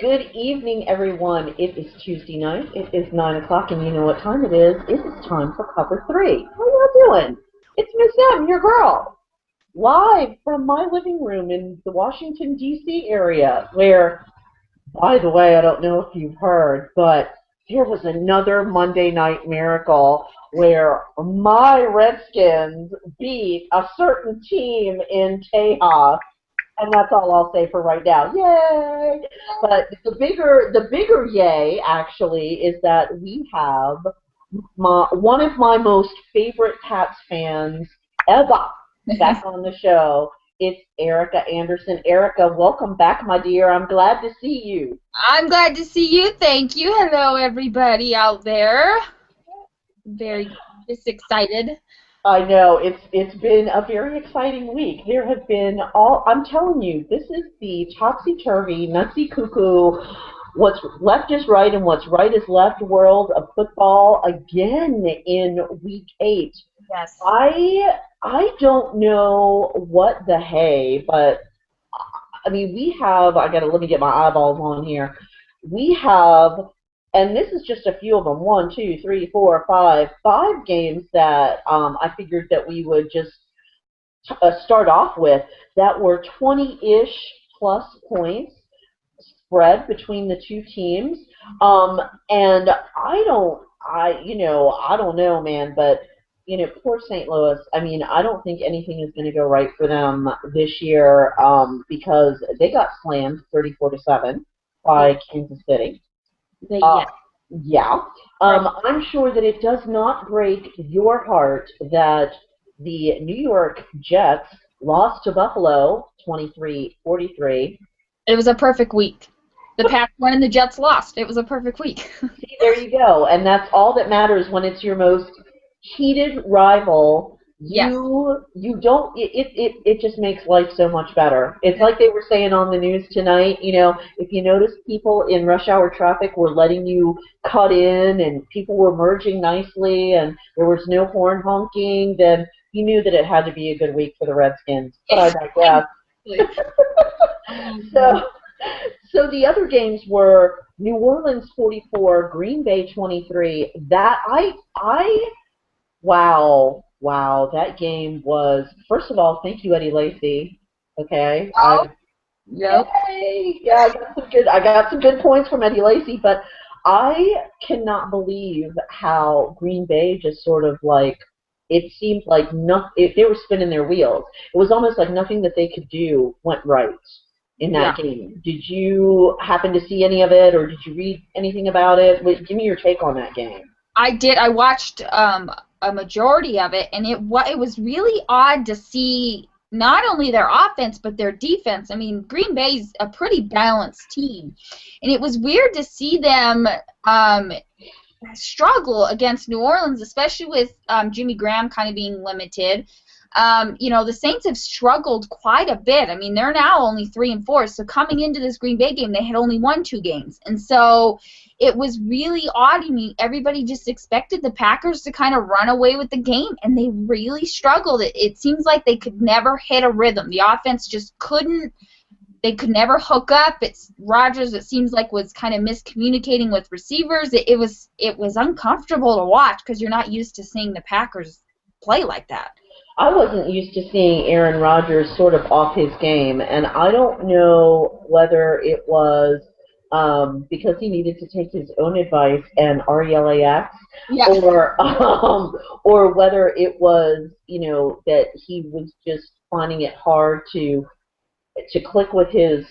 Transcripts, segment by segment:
Good evening, everyone. It is Tuesday night. It is 9 o'clock, and you know what time it is. It is time for Cover 3. How y'all doing? It's Miss M, your girl, live from my living room in the Washington, D.C. area, where, by the way, I don't know if you've heard, but there was another Monday night miracle where my Redskins beat a certain team in Tejas. And that's all I'll say for right now. Yay! But the bigger yay actually is that we have one of my most favorite Pats fans ever back on the show. It's Erica Anderson. Erica, welcome back, my dear. I'm glad to see you. I'm glad to see you. Thank you. Hello, everybody out there. Very just excited. I know, it's been a very exciting week. There have been I'm telling you, this is the topsy-turvy, nutsy-cuckoo, what's left is right and what's right is left world of football again in week 8. Yes. I don't know what the hey, but I mean, let me get my eyeballs on here. We have, and this is just a few of them, 1, 2, 3, 4, 5 games that I figured that we would just start off with that were 20-ish plus points spread between the two teams. And I don't know, man, but poor St. Louis. I mean, I don't think anything is going to go right for them this year because they got slammed 34-7 by Kansas City. Yeah. I'm sure that it does not break your heart that the New York Jets lost to Buffalo 23-43. It was a perfect week. The Pats won and the Jets lost. It was a perfect week. See, there you go. And that's all that matters when it's your most heated rival. You don't. It just makes life so much better. It's like they were saying on the news tonight. If you notice, people in rush hour traffic were letting you cut in, and people were merging nicely, and there was no horn honking. Then you knew that it had to be a good week for the Redskins. But I digress. So the other games were New Orleans 44, Green Bay 23. Wow, that game was, first of all, thank you, Eddie Lacy. Okay. Yep. Yeah, I got some good points from Eddie Lacy, but I cannot believe how Green Bay just sort of it seemed like they were spinning their wheels. It was almost like nothing that they could do went right in that game. Did you happen to see any of it, or did you read anything about it? Give me your take on that game. I did. I watched a majority of it, and it was really odd to see not only their offense but their defense. I mean, Green Bay's a pretty balanced team, and it was weird to see them struggle against New Orleans, especially with Jimmy Graham kind of being limited. The Saints have struggled quite a bit. I mean, they're now only 3-4. So coming into this Green Bay game, they had only won 2 games, and so it was really odd. I mean, everybody just expected the Packers to kind of run away with the game, and they really struggled. It seems like they could never hit a rhythm. The offense just couldn't. They could never hook up. Rodgers, it seems like, was kind of miscommunicating with receivers. It was uncomfortable to watch because you're not used to seeing the Packers play like that. I wasn't used to seeing Aaron Rodgers sort of off his game, and I don't know whether it was because he needed to take his own advice and RELAX, or whether it was, that he was just finding it hard to click with his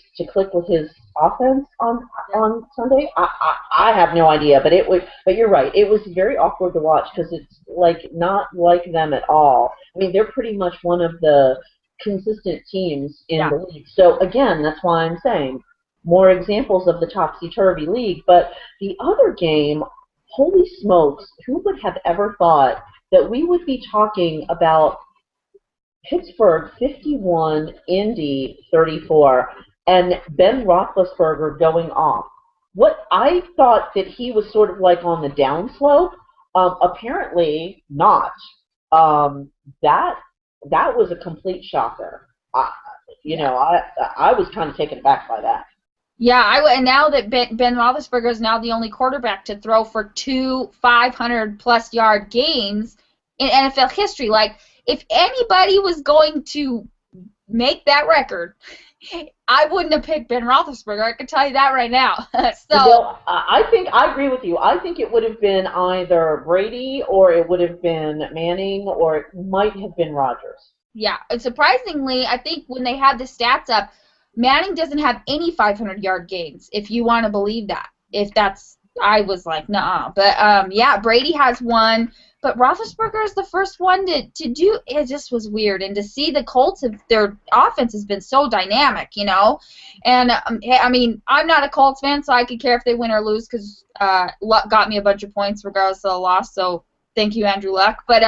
offense on Sunday. I have no idea, but you're right. It was very awkward to watch because it's not like them at all. I mean, they're pretty much one of the consistent teams in the league. So again, that's why I'm saying more examples of the topsy-turvy league. But the other game, holy smokes, who would have ever thought that we would be talking about Pittsburgh 51, Indy 34, and Ben Roethlisberger going off. What I thought that he was sort of on the downslope, apparently not. That was a complete shocker. I was kind of taken aback by that. Yeah, and now that Ben Roethlisberger is now the only quarterback to throw for two 500-plus yard games in NFL history. Like, if anybody was going to make that record, I wouldn't have picked Ben Roethlisberger. I can tell you that right now. So, I think I agree with you. I think it would have been either Brady or it would have been Manning or it might have been Rodgers. yeah, and surprisingly, I think when they had the stats up, Manning doesn't have any 500-yard games, if you want to believe that. If that's, I was like, nah. But, yeah, Brady has one. But Roethlisberger is the first one to do. It just was weird. And to see the Colts, their offense has been so dynamic, you know. And, I mean, I'm not a Colts fan, so I could care if they win or lose because Luck got me a bunch of points regardless of the loss. So thank you, Andrew Luck. But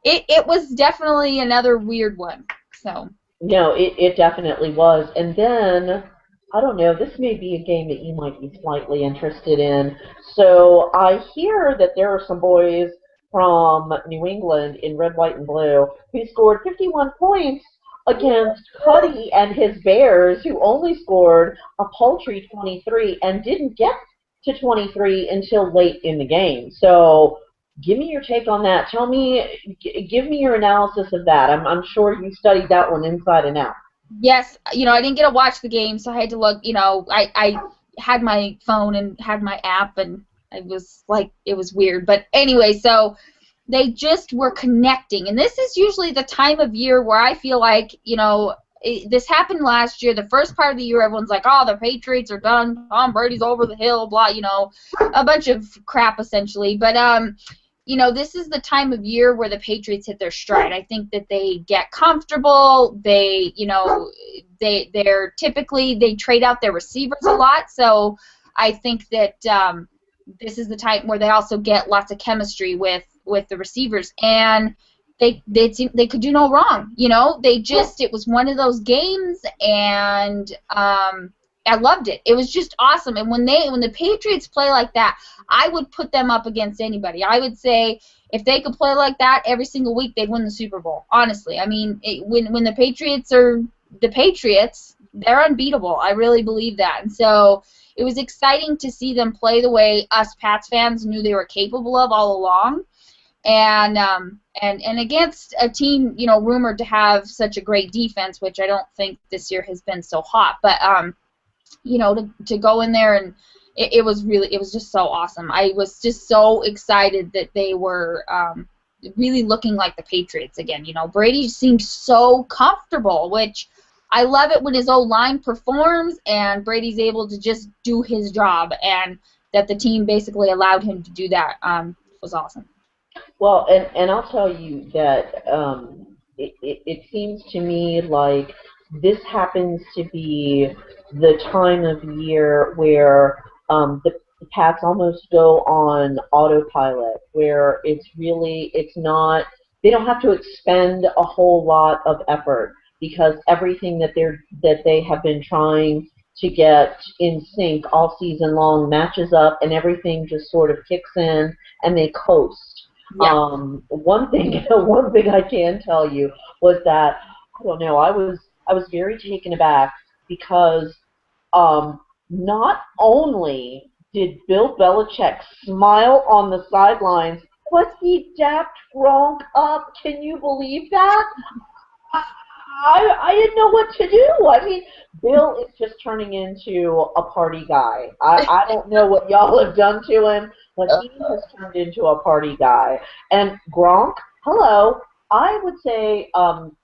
it was definitely another weird one. So. No, it definitely was. And then, I don't know, this may be a game that you might be slightly interested in. So I hear that there are some boys from New England in red, white, and blue who scored 51 points against Cuddy and his Bears, who only scored a paltry 23 and didn't get to 23 until late in the game. So give me your take on that. Tell me, give me your analysis of that. I'm sure you studied that one inside and out. Yes, you know, I didn't get to watch the game, so I had to look, you know, I had my phone and had my app, and I was like, it was weird. But anyway, so they just were connecting. And this is usually the time of year where I feel like, you know, this happened last year. The first part of the year, everyone's like, oh, the Patriots are done. Tom Brady's over the hill, blah, you know, a bunch of crap essentially. But, you know, this is the time of year where the Patriots hit their stride. I think that they get comfortable. They, you know, they're typically, they trade out their receivers a lot. So I think that this is the time where they also get lots of chemistry with the receivers. And they could do no wrong. You know, it was one of those games, and I loved it. It was just awesome. And when the Patriots play like that, I would put them up against anybody. I would say if they could play like that every single week, they'd win the Super Bowl. Honestly, I mean, when the Patriots are the Patriots, they're unbeatable. I really believe that. And so it was exciting to see them play the way us Pats fans knew they were capable of all along. And against a team, you know, rumored to have such a great defense, which I don't think this year has been so hot. But you know, to go in there, and it was just so awesome. I was just so excited that they were really looking like the Patriots again. You know, Brady seemed so comfortable, which I love it when his O-line performs and Brady's able to just do his job, and that the team basically allowed him to do that was awesome. Well, and I'll tell you that it seems to me like this happens to be the time of year where the Pats almost go on autopilot, where it's not, they don't have to expend a whole lot of effort because everything that they have been trying to get in sync all season long matches up, and everything just sort of kicks in and they coast. Yeah. One thing I can tell you was that, I don't know, I was very taken aback because not only did Bill Belichick smile on the sidelines, but he dapped Gronk up. Can you believe that? I didn't know what to do. I mean, Bill is just turning into a party guy. I don't know what y'all have done to him, but he has turned into a party guy. And Gronk, hello, I would say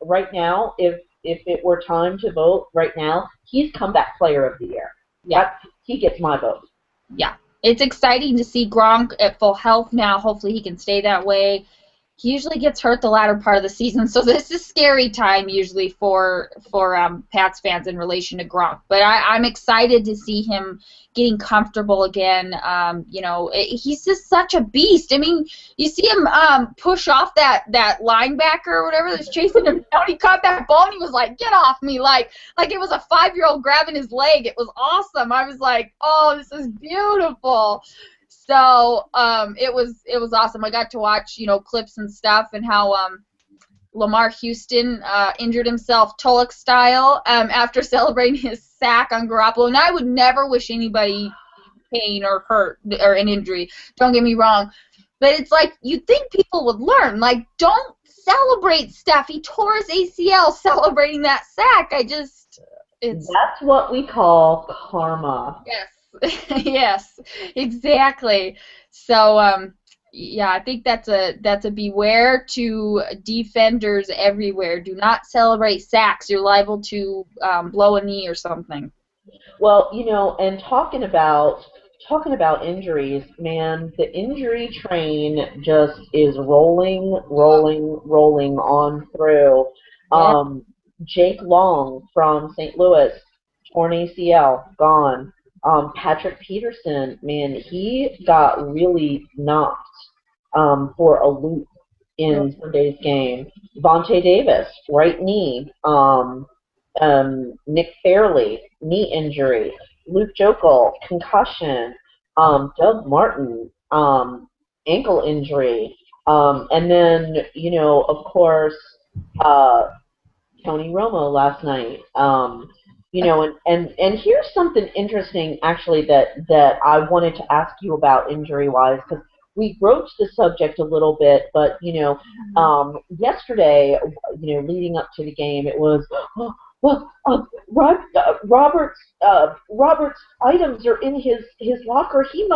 right now, if it were time to vote right now, he's comeback player of the year. Yeah. He gets my vote. Yeah. It's exciting to see Gronk at full health now. Hopefully he can stay that way. He usually gets hurt the latter part of the season, so this is a scary time usually for Pats fans in relation to Gronk. But I'm excited to see him getting comfortable again. You know, he's just such a beast. I mean, you see him push off that linebacker or whatever that's chasing him down. He caught that ball and he was like, "Get off me!" Like it was a 5-year-old grabbing his leg. It was awesome. I was like, "Oh, this is beautiful." So it was awesome. I got to watch, you know, clips and stuff, and how Lamar Houston injured himself Tulloch style after celebrating his sack on Garoppolo. And I would never wish anybody pain or hurt or an injury. Don't get me wrong. But it's like you'd think people would learn. Like, don't celebrate stuff. He tore his ACL celebrating that sack. That's what we call karma. Yes. Yes, exactly. So, yeah, I think that's a beware to defenders everywhere. Do not celebrate sacks. You're liable to blow a knee or something. Well, and talking about injuries, man, the injury train just is rolling, rolling, rolling on through. Yeah. Jake Long from St. Louis, torn ACL, gone. Patrick Peterson, man, he got really knocked for a loop in Sunday's game. Vontae Davis, right knee. Nick Fairley, knee injury. Luke Jokel, concussion. Doug Martin, ankle injury. And then, of course, Tony Romo last night. And here's something interesting, actually, that I wanted to ask you about injury-wise, because we broached the subject a little bit, but, yesterday, leading up to the game, it was, Robert's items are in his locker. He's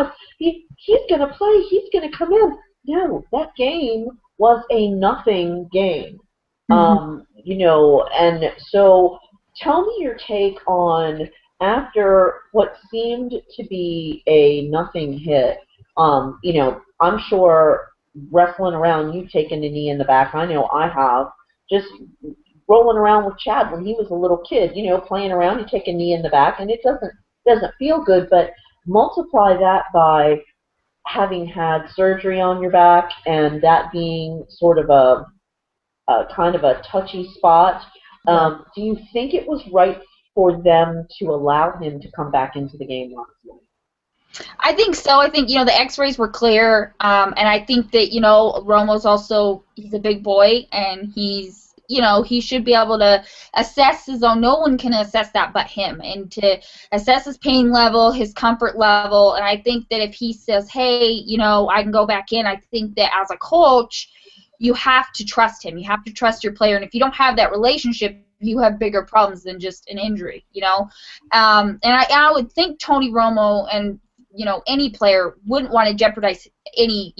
gonna play. He's gonna come in. No, that game was a nothing game. And so tell me your take on, after what seemed to be a nothing hit. I'm sure wrestling around, you've taken a knee in the back. I know I have. Just rolling around with Chad when he was a little kid, playing around, you take a knee in the back, and it doesn't feel good. But multiply that by having had surgery on your back, and that being sort of a kind of a touchy spot. Do you think it was right for them to allow him to come back into the game last night? I think so. I think, the x-rays were clear, and I think that, Romo's also, he's a big boy, and he's, he should be able to assess his own. No one can assess that but him, and to assess his pain level, his comfort level. And I think that if he says, hey, I can go back in, I think that as a coach, you have to trust him. You have to trust your player. And if you don't have that relationship, you have bigger problems than just an injury, And I would think Tony Romo and, any player wouldn't want to jeopardize any,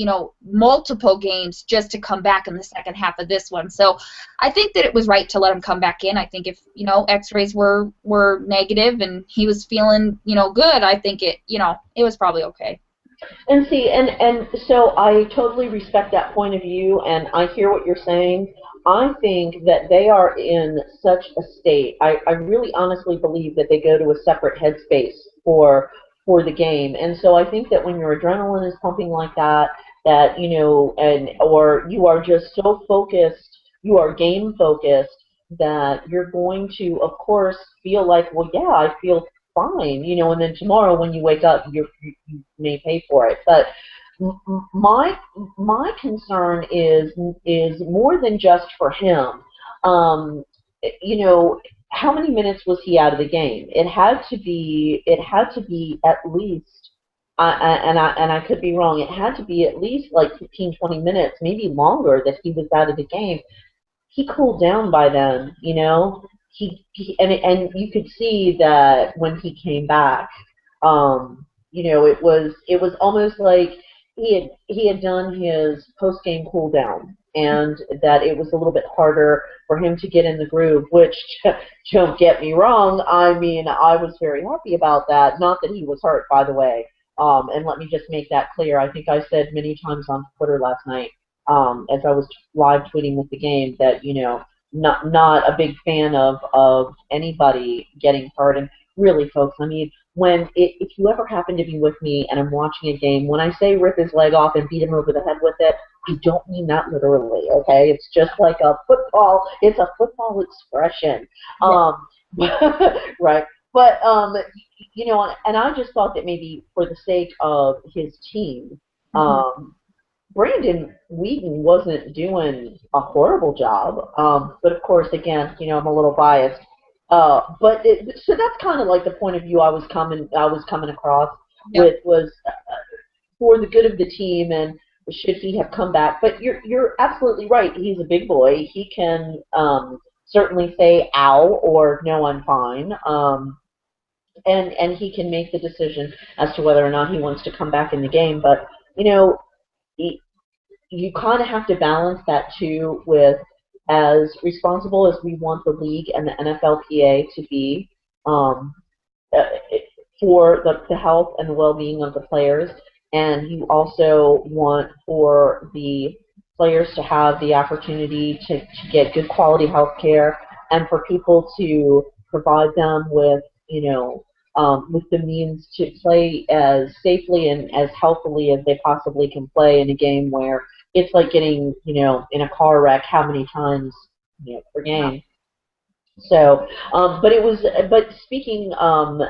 multiple games just to come back in the second half of this one. So I think that it was right to let him come back in. I think if, x-rays were negative and he was feeling, good, I think it was probably okay. And see, and so I totally respect that point of view, and I hear what you're saying. I think that they are in such a state. I really honestly believe that they go to a separate headspace for the game. And so I think that when your adrenaline is pumping like that, or you are just so focused, you are game focused, that you're going to, of course, feel like, well, yeah, I feel fine, and then tomorrow when you wake up, you may pay for it. But my concern is more than just for him. How many minutes was he out of the game? It had to be at least, and I could be wrong, it had to be at least like 15, 20 minutes, maybe longer, that he was out of the game. He cooled down by then, He and you could see that when he came back, it was almost like he had done his post game cool down, and that it was a little bit harder for him to get in the groove. Which, don't get me wrong, I mean, I was very happy about that. Not that he was hurt, by the way. And let me just make that clear. I think I said many times on Twitter last night, as I was live tweeting with the game, that not a big fan of anybody getting hurt. And really, folks, I mean, if you ever happen to be with me and I'm watching a game, when I say rip his leg off and beat him over the head with it, I don't mean that literally, okay? It's just like it's a football expression. Right. But, and I just thought that maybe for the sake of his team, Brandon Whedon wasn't doing a horrible job, but of course, again, I'm a little biased. So that's kind of like the point of view I was coming across Yep. with was for the good of the team and should he have come back. But you're absolutely right. He's a big boy. He can certainly say "ow" or "no, I'm fine," and he can make the decision as to whether or not he wants to come back in the game. But you know, you kind of have to balance that too with as responsible as we want the league and the NFLPA to be um, uh, for the health and the well-being of the players, and you also want for the players to have the opportunity to get good quality health care and for people to provide them with the means to play as safely and as healthily as they possibly can play in a game where it's like getting, in a car wreck how many times, per Yeah. game. So, but speaking of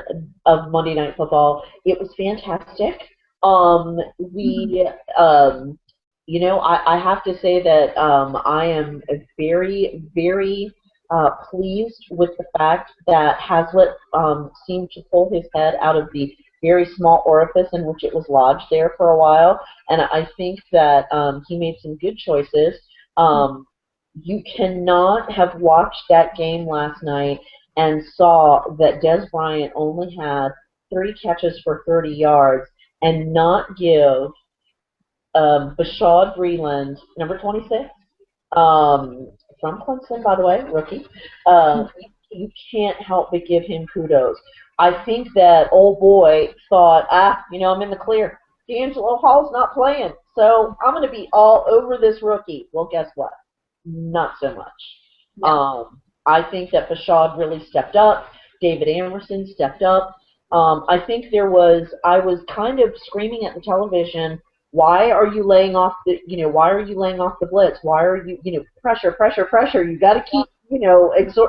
Monday Night Football, it was fantastic. Mhm. We, I have to say that I am very, very pleased with the fact that Hazlitt seemed to pull his head out of the very small orifice in which it was lodged there for a while, and I think that he made some good choices. Um, you cannot have watched that game last night and saw that Des Bryant only had 3 catches for 30 yards and not give Bashad Breeland, number 26, from Clemson, by the way, rookie, you can't help but give him kudos. I think that old boy thought, I'm in the clear. D'Angelo Hall's not playing, so I'm going to be all over this rookie. Well, guess what? Not so much. Yeah. I think that Fashad really stepped up. David Amerson stepped up. I think I was kind of screaming at the television, why are you laying off why are you laying off the blitz? Why are you, pressure, pressure, pressure? You got to keep,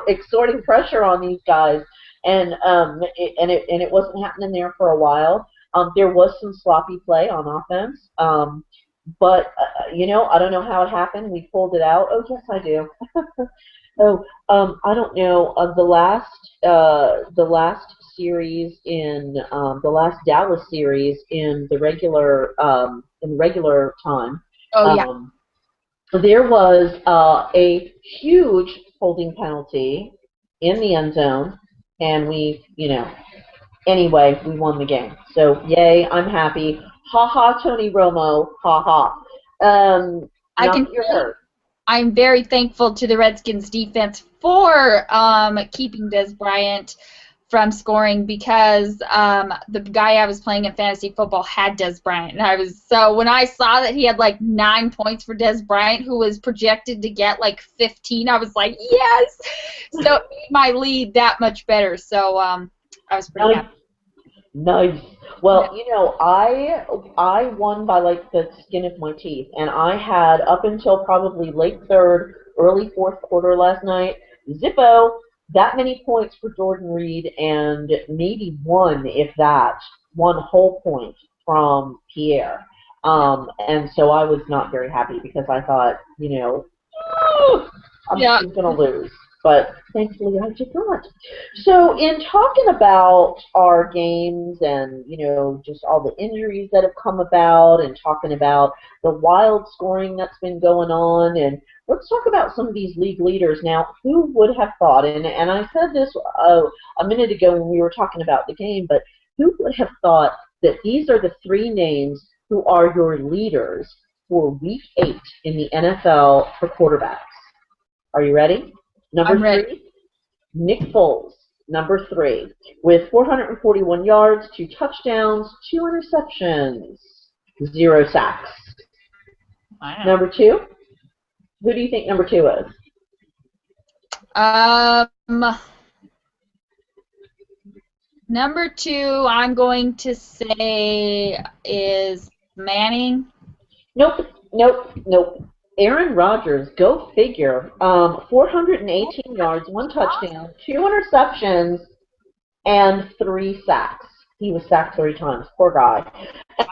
exerting pressure on these guys. And it wasn't happening there for a while. There was some sloppy play on offense. But I don't know how it happened. We pulled it out. Oh, yes, I do. Oh, I don't know. The last series the last Dallas series in the regular time, Oh yeah. um, there was a huge holding penalty in the end zone, and anyway, we won the game. So yay, I'm happy. Ha ha, Tony Romo. Ha ha. I Not can that you're tell you hurt. I'm very thankful to the Redskins defense for keeping Des Bryant from scoring because the guy I was playing in fantasy football had Des Bryant, and so when I saw that he had like 9 points for Des Bryant, who was projected to get like 15, I was like, yes. So it made my lead that much better. So I was pretty Nice. happy. Nice. Yeah. Well, I won by like the skin of my teeth, and I had up until probably late third, early fourth quarter last night, Zippo, that many points for Jordan Reed, and maybe one, if that, one whole point from Pierre. Yeah. And so I was not very happy because I thought, "Oh, Yeah. I'm gonna lose." But thankfully I did not. So in talking about our games and, just all the injuries that have come about and talking about the wild scoring that's been going on, and let's talk about some of these league leaders. Now, who would have thought, and I said this a minute ago when we were talking about the game, but who would have thought that these are the 3 names who are your leaders for week 8 in the NFL for quarterbacks? Are you ready? I'm Number ready. 3, Nick Foles, number 3, with 441 yards, 2 touchdowns, 2 interceptions, 0 sacks. Wow. Number 2, who do you think number 2 is? Um, Number 2, I'm going to say is Manning. Nope, nope, nope. Aaron Rodgers, go figure. 418 yards, 1 touchdown, 2 interceptions, and 3 sacks. He was sacked 3 times. Poor guy.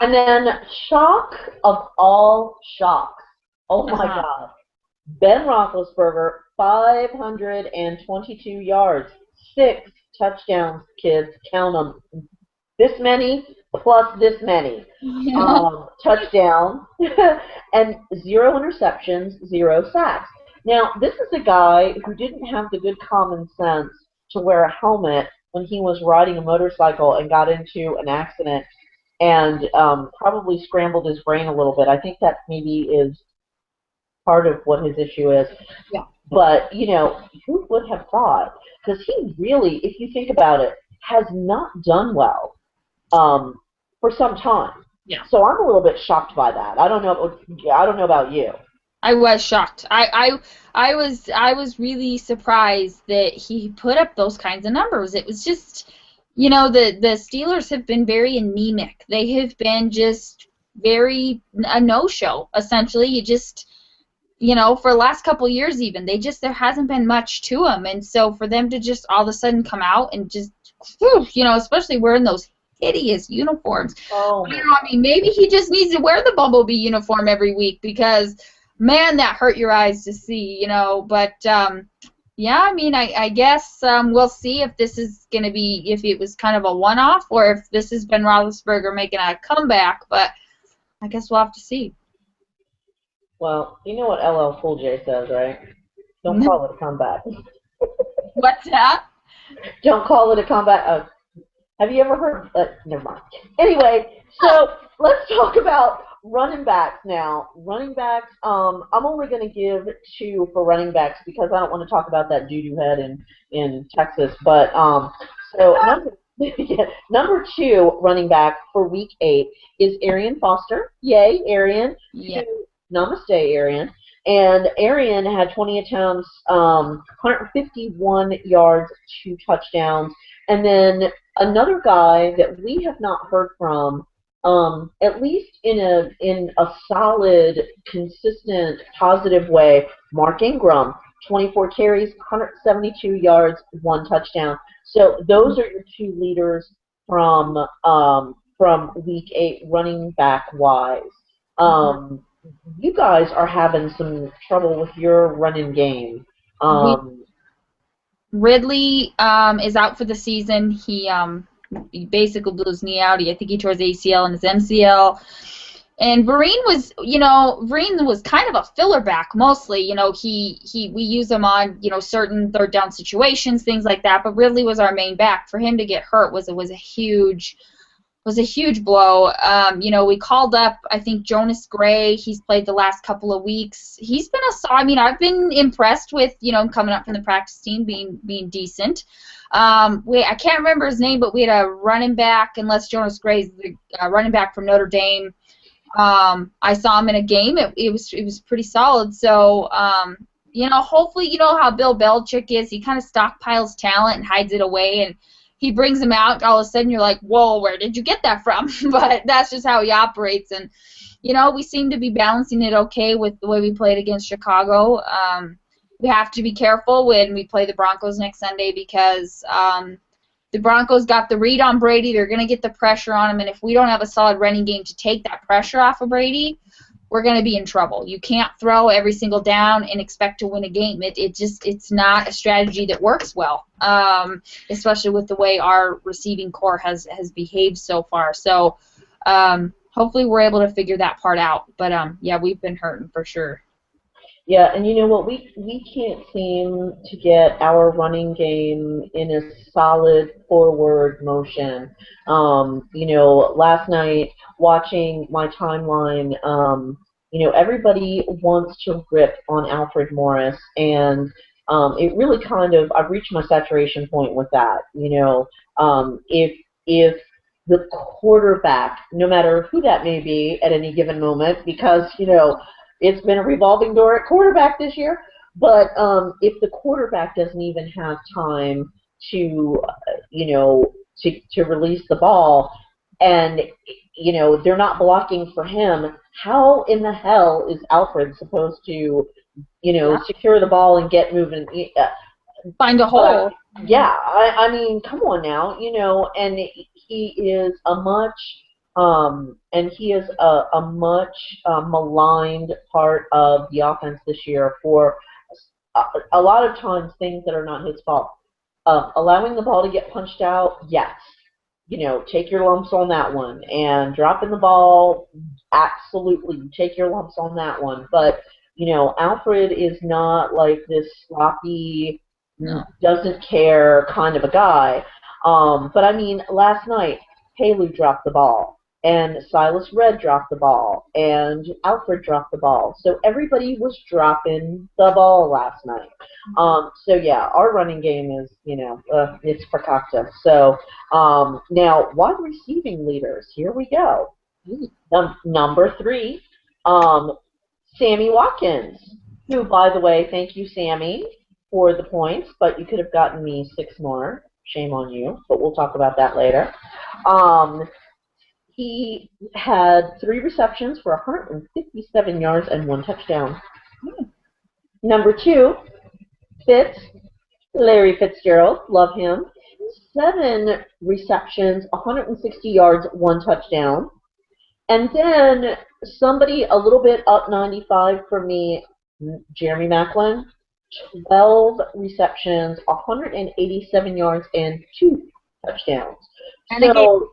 And then, shock of all shocks. Oh my Uh-huh. God. Ben Roethlisberger, 522 yards, 6 touchdowns, kids. Count them. This many plus this many Yeah. touchdowns and 0 interceptions, 0 sacks. Now, this is a guy who didn't have the good common sense to wear a helmet when he was riding a motorcycle and got into an accident and probably scrambled his brain a little bit. I think that maybe is part of what his issue is. Yeah. But, who would have thought? Because he really, if you think about it, has not done well for some time. Yeah. So I'm a little bit shocked by that. I don't know. I don't know about you. I was shocked. I was really surprised that he put up those kinds of numbers. It was just, the Steelers have been very anemic. They have been just very a no-show, essentially. You just, for the last couple of years even, there hasn't been much to them. And so for them to just all of a sudden come out and just, especially wearing those hideous uniforms. Oh, I mean, maybe he just needs to wear the Bumblebee uniform every week because, man, that hurt your eyes to see, But, yeah, I mean, I guess we'll see if this is going to be, if it was kind of a one-off or if this has been Roethlisberger making a comeback. But I guess we'll have to see. well, you know what LL Cool J says, right? Don't call it a comeback. What's that? Don't call it a comeback. Have you ever heard? Never mind. Anyway, so let's talk about running backs now. Running backs, I'm only going to give 2 for running backs because I don't want to talk about that doo-doo head in Texas. But so number 2 running back for Week 8 is Arian Foster. Yay, Arian. Yeah. Namaste, Arian. And Arian had 20 attempts, 151 yards, 2 touchdowns. And then another guy that we have not heard from, at least in a solid, consistent, positive way, Mark Ingram, 24 carries, 172 yards, 1 touchdown. So those are your 2 leaders from Week 8 running back wise. You guys are having some trouble with your running game. Ridley is out for the season. He basically blew his knee out. I think he tore his ACL and his MCL. And Vereen was kind of a filler back mostly. We use him on certain third down situations, things like that. But Ridley was our main back. For him to get hurt was a huge blow. We called up, I think, Jonas Gray. He's played the last couple of weeks. He's been I've been impressed with, coming up from the practice team, being decent. I can't remember his name, but we had a running back, unless Jonas Gray's the running back from Notre Dame. I saw him in a game. It was pretty solid. So, hopefully, how Bill Belichick is. He kind of stockpiles talent and hides it away, and he brings them out, all of a sudden you're like, whoa, where did you get that from? But that's just how he operates. And, we seem to be balancing it okay with the way we played against Chicago. We have to be careful when we play the Broncos next Sunday because the Broncos got the read on Brady. They're going to get the pressure on him. And if we don't have a solid running game to take that pressure off of Brady, we're going to be in trouble. You can't throw every single down and expect to win a game. It's not a strategy that works well, especially with the way our receiving core has behaved so far. So hopefully we're able to figure that part out. But, yeah, we've been hurting for sure. Yeah, and you know what? We can't seem to get our running game in a solid forward motion. Last night watching my timeline, everybody wants to rip on Alfred Morris, and it really I've reached my saturation point with that. If the quarterback, no matter who that may be at any given moment, because it's been a revolving door at quarterback this year. But if the quarterback doesn't even have time to release the ball, and they're not blocking for him, how in the hell is Alfred supposed to secure the ball and get moving? Find a hole. Yeah, I mean, come on now, and he is a much maligned part of the offense this year for a lot of times things that are not his fault. Allowing the ball to get punched out, yes. Take your lumps on that one. And dropping the ball, absolutely, take your lumps on that one. But, Alfred is not like this sloppy, No. doesn't care kind of a guy. But I mean, last night, Haley dropped the ball, and Silas Red dropped the ball, and Alfred dropped the ball. So everybody was dropping the ball last night. So yeah, our running game is, it's fakakta. So now, wide receiving leaders, here we go. Number 3, Sammy Watkins, who, by the way, thank you, Sammy, for the points, but you could have gotten me 6 more. Shame on you, but we'll talk about that later. He had 3 receptions for 157 yards and 1 touchdown. Number 2, Larry Fitzgerald, love him. 7 receptions, 160 yards, 1 touchdown. And then somebody a little bit up 95 for me, Jeremy Macklin, 12 receptions, 187 yards, and 2 touchdowns. And so,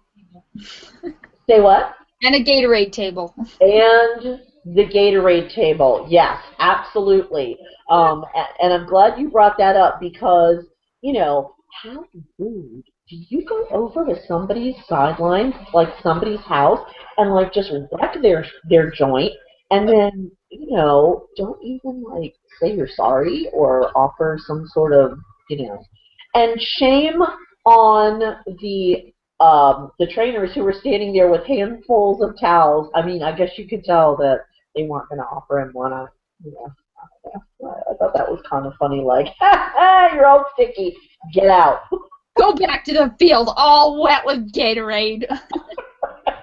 say what? And a Gatorade table. And the Gatorade table, yes, absolutely. And I'm glad you brought that up because, how rude. Do you go over to somebody's sideline, like somebody's house, and like just wreck their joint, and then, don't even like say you're sorry or offer some sort of, and shame on the trainers who were standing there with handfuls of towels. I mean, I guess you could tell that they weren't going to offer him one. I thought that was kind of funny, like, you're all sticky, get out. Go back to the field all wet with Gatorade.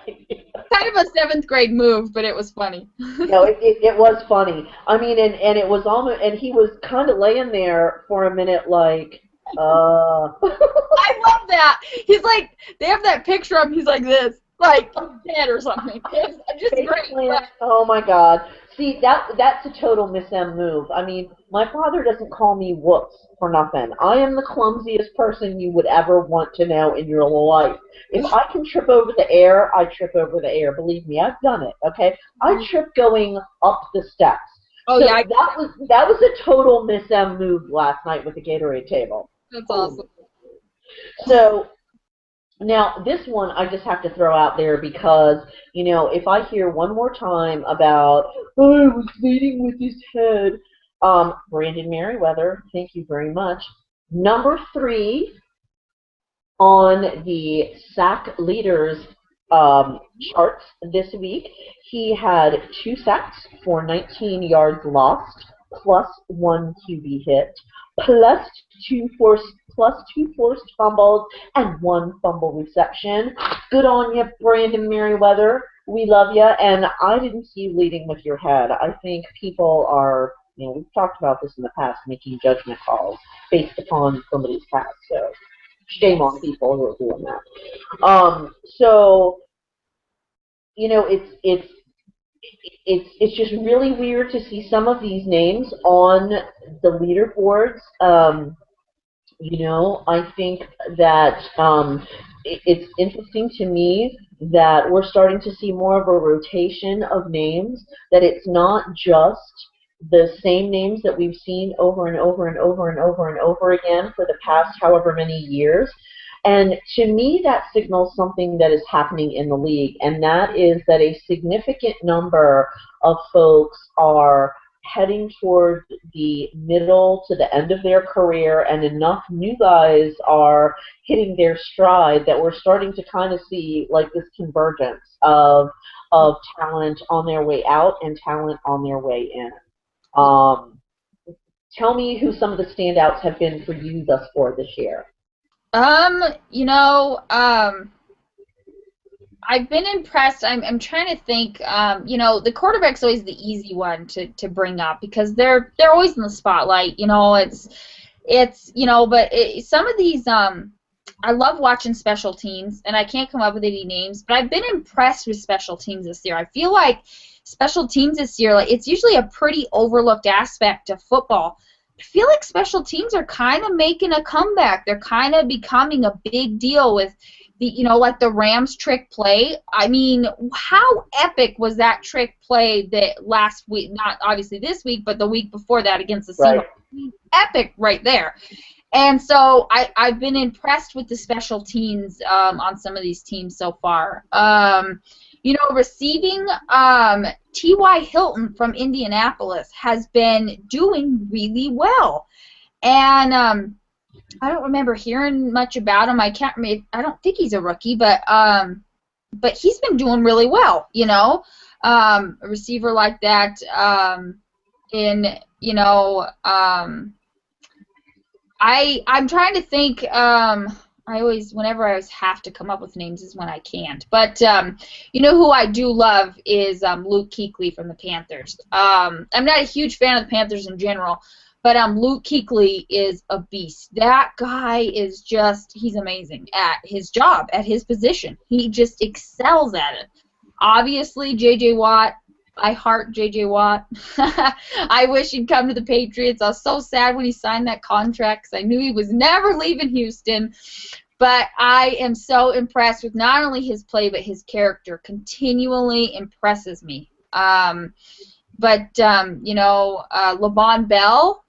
Kind of a 7th grade move, but it was funny. No, it was funny. I mean, and it was almost, and he was kind of laying there for a minute like, I love that. He's like, they have that picture of him, he's like this, like dead or something. It's just great. Oh my God. See, that's a total Miss M move. I mean, my father doesn't call me whoops for nothing. I am the clumsiest person you would ever want to know in your life. If I can trip over the air, I trip over the air. Believe me, I've done it, okay? I trip going up the steps. Oh, so yeah. That was a total Miss M move last night with the Gatorade table. That's awesome. So, now, this one I just have to throw out there because, if I hear one more time about, oh, I was leading with his head, Brandon Merriweather, thank you very much. Number 3 on the sack leaders charts this week, he had 2 sacks for 19 yards lost, plus 1 QB hit, plus 2 forced fumbles, and 1 fumble reception. Good on you, Brandon Merriweather. We love you, and I didn't see you leading with your head. I think people are, we've talked about this in the past, making judgment calls based upon somebody's past, so shame on people who are doing that. So, it's just really weird to see some of these names on the leaderboards. I think that it's interesting to me that we're starting to see more of a rotation of names, that it's not just the same names that we've seen over and over and over and over and over again for the past however many years. And to me, that signals something that is happening in the league, and that is that a significant number of folks are heading toward the middle to the end of their career, and enough new guys are hitting their stride that we're starting to kind of see like this convergence of talent on their way out and talent on their way in. Tell me who some of the standouts have been for you thus far this year. I've been impressed. I'm trying to think. The quarterback's always the easy one to bring up because they're always in the spotlight. But some of these I love watching special teams, and I can't come up with any names, but I've been impressed with special teams this year. I feel like special teams this year, like, it's usually a pretty overlooked aspect of football. I feel like special teams are kind of making a comeback. They're kind of becoming a big deal with the, like the Rams trick play. I mean, how epic was that trick play that last week? Not obviously this week, but the week before that against the Seahawks. Right. Epic right there. And so I've been impressed with the special teams on some of these teams so far. Receiving, T.Y. Hilton from Indianapolis has been doing really well. And I don't remember hearing much about him. I don't think he's a rookie, but he's been doing really well, a receiver like that, I'm trying to think. Whenever I have to come up with names is when I can't. But who I do love is Luke Kuechly from the Panthers. I'm not a huge fan of the Panthers in general, but Luke Kuechly is a beast. That guy is he's amazing at his job, at his position. He just excels at it. Obviously, J.J. Watt. I heart J.J. Watt. I wish he'd come to the Patriots. I was so sad when he signed that contract because I knew he was never leaving Houston. But I am so impressed with not only his play but his character. Continually impresses me. LeVon Bell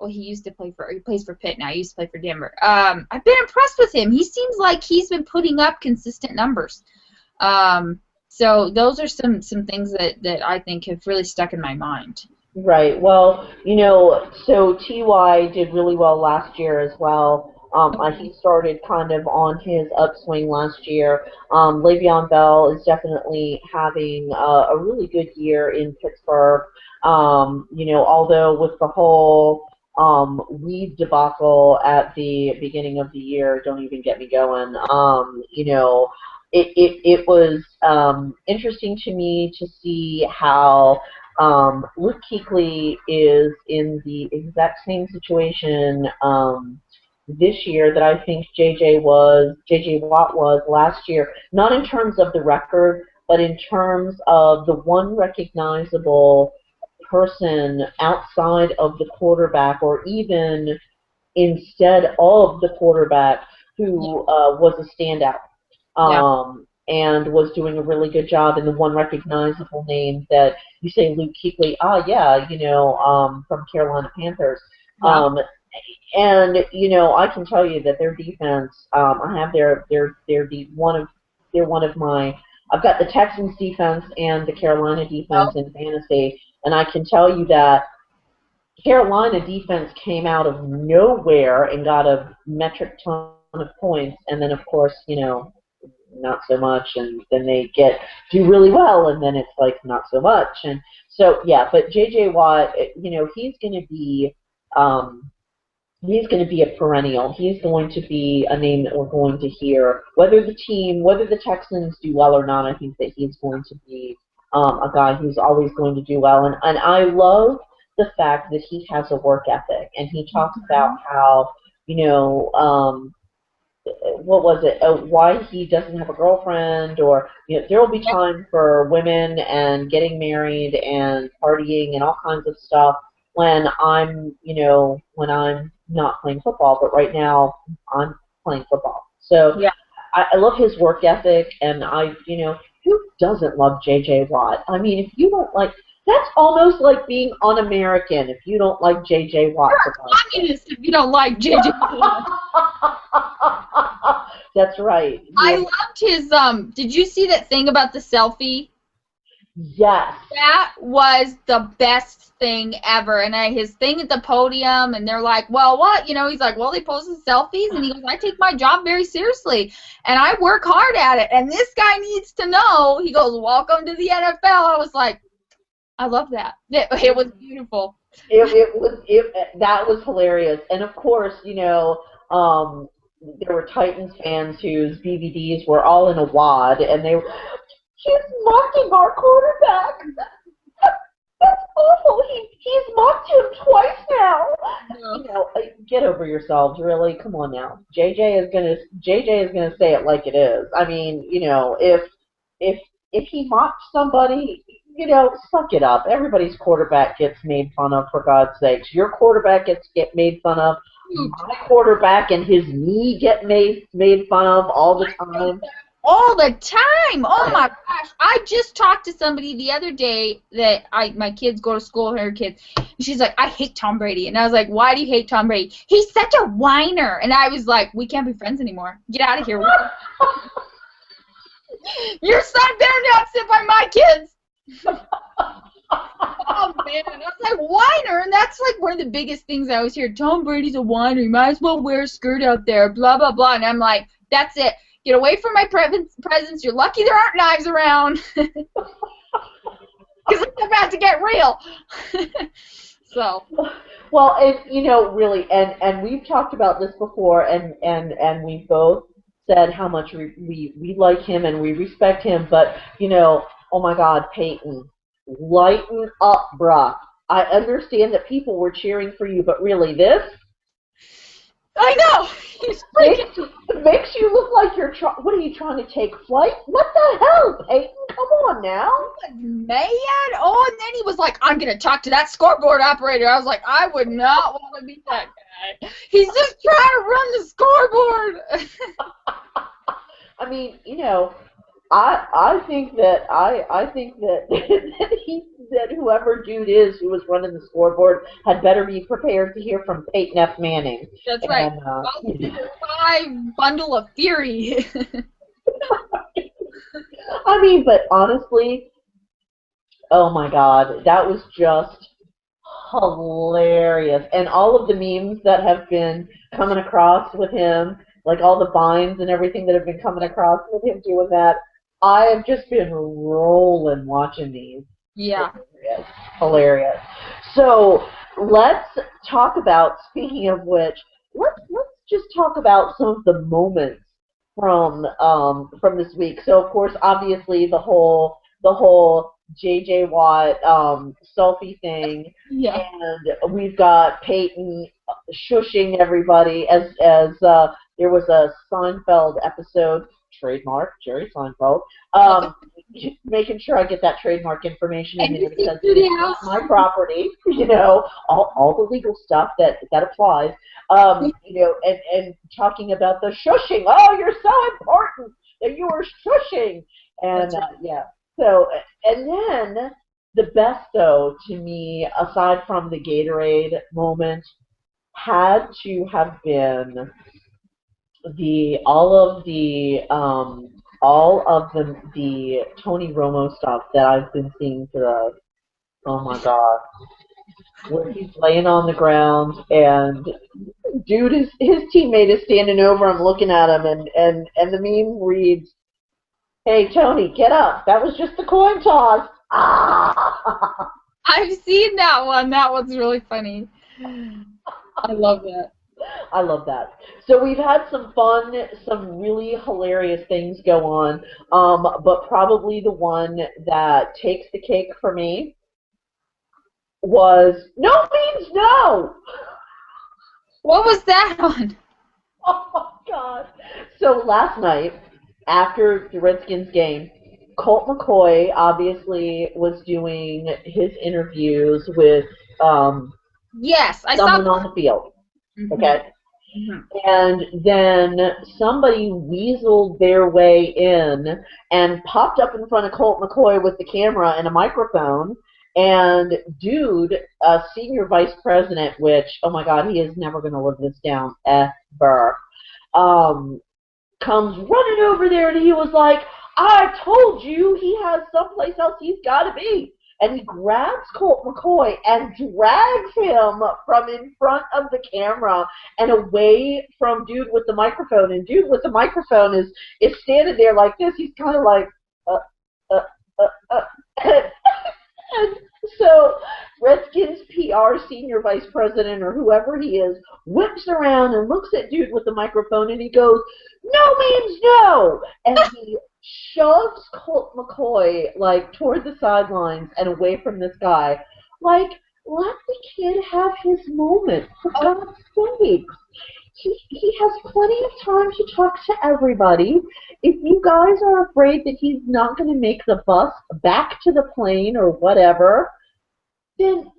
he plays for Pitt now. He used to play for Denver. I've been impressed with him. He seems like he's been putting up consistent numbers. So those are some things that I think have really stuck in my mind. Right. Well, so T.Y. did really well last year as well. He started kind of on his upswing last year. Le'Veon Bell is definitely having a really good year in Pittsburgh. Although with the whole weed debacle at the beginning of the year, don't even get me going. It was interesting to me to see how Luke Kuechly is in the exact same situation this year that I think J.J. Watt was last year. Not in terms of the record, but in terms of the one recognizable person outside of the quarterback, or even instead of the quarterback, who was a standout. And was doing a really good job. And the one recognizable name that you say, Luke Kuechly, from Carolina Panthers. Yeah. And I can tell you that their defense, I have I've got the Texans defense and the Carolina defense in fantasy, and I can tell you that Carolina defense came out of nowhere and got a metric ton of points, and then of course, not so much, and then they do really well, and then it's like not so much. And so but J.J. Watt, he's going to be a perennial. He's going to be a name that we're going to hear, whether the Texans do well or not. I think that he's going to be a guy who's always going to do well, and I love the fact that he has a work ethic, and he talks about how what was it? Why he doesn't have a girlfriend, or there will be time for women and getting married and partying and all kinds of stuff when I'm not playing football. But right now I'm playing football. So I love his work ethic, and who doesn't love J.J. Watt? I mean, if you don't like. That's almost like being un-American if you don't like J.J. Watt. You're a communist if you don't like J.J. Watt. That's right. Yeah. I loved his, did you see that thing about the selfie? Yes. That was the best thing ever. And his thing at the podium, and they're like, well, what? He's like, well, they posted selfies, and he goes, I take my job very seriously, and I work hard at it, and this guy needs to know. He goes, welcome to the NFL. I was like, I love that. It was beautiful. That was hilarious. And of course, there were Titans fans whose DVDs were all in a wad, and he's mocking our quarterback. That's awful. He's mocked him twice now. No. Get over yourselves, really. Come on now. JJ is gonna say it like it is. I mean, if if he mocked somebody, suck it up. Everybody's quarterback gets made fun of, for God's sakes. Your quarterback get made fun of. My quarterback and his knee get made fun of all the time. All the time. Oh my gosh. I just talked to somebody the other day that my kids go to school, her kids. And she's like, I hate Tom Brady. And I was like, why do you hate Tom Brady? He's such a whiner. And I was like, we can't be friends anymore. Get out of here. Your son better not sit by my kids. Oh, man. I was like, whiner. And that's like one of the biggest things I always hear. Tom Brady's a whiner. You might as well wear a skirt out there. Blah, blah, blah. And I'm like, that's it. Get away from my presence. You're lucky there aren't knives around. Because it's about to get real. So. Well, and, really, and we've talked about this before, and we both said how much we like him and we respect him, but, oh my God, Peyton, lighten up, bruh. I understand that people were cheering for you, but really, this? I know. He's freaking. It makes you look like you're what are you trying to take flight? What the hell, Peyton? Come on now. Man. Oh, and then he was like, I'm going to talk to that scoreboard operator. I was like, I would not want to be that guy. He's just trying to run the scoreboard. I mean, I think that that whoever dude is who was running the scoreboard had better be prepared to hear from Peyton F. Manning. That's right. Bundle of fury. I mean, but honestly, oh my God, that was just hilarious. And all of the memes that have been coming across with him, like all the vines and everything that have been coming across with him doing that, I have just been rolling watching these. Yeah. Hilarious. So let's talk about, speaking of which, let's just talk about some of the moments from this week. So of course, obviously the whole JJ Watt selfie thing. Yeah. And we've got Peyton shushing everybody as there was a Seinfeld episode, trademark Jerry Seinfeld, making sure I get that trademark information in there because it's not my property, all the legal stuff that applies, and talking about the shushing. Oh, you're so important that you were shushing, and yeah. So, and then the best though to me, aside from the Gatorade moment, had to have been all of the Tony Romo stuff that I've been seeing today. Oh my God, where he's laying on the ground and dude his teammate is standing over him looking at him, and the meme reads, "Hey Tony, get up. That was just the coin toss." Ah! I've seen that one. That one's really funny. I love that. I love that. So we've had some fun, some really hilarious things go on, but probably the one that takes the cake for me was no means no. What was that one? Oh my God. So last night, after the Redskins game, Colt McCoy obviously was doing his interviews with yes, I someone saw on the field. Mm-hmm. Okay. Mm-hmm. And then somebody weaseled their way in and popped up in front of Colt McCoy with the camera and a microphone. And dude, senior vice president, which, oh my God, he is never going to live this down ever, comes running over there and he was like, I told you he has someplace else he's got to be. And he grabs Colt McCoy and drags him from in front of the camera and away from dude with the microphone. And dude with the microphone is standing there like this. He's kind of like, And so Redskins PR senior vice president or whoever he is whips around and looks at dude with the microphone and he goes, no means no. And he shoves Colt McCoy like toward the sidelines and away from this guy. Like, let the kid have his moment, for God's sake. He has plenty of time to talk to everybody. If you guys are afraid that he's not going to make the bus back to the plane or whatever, then,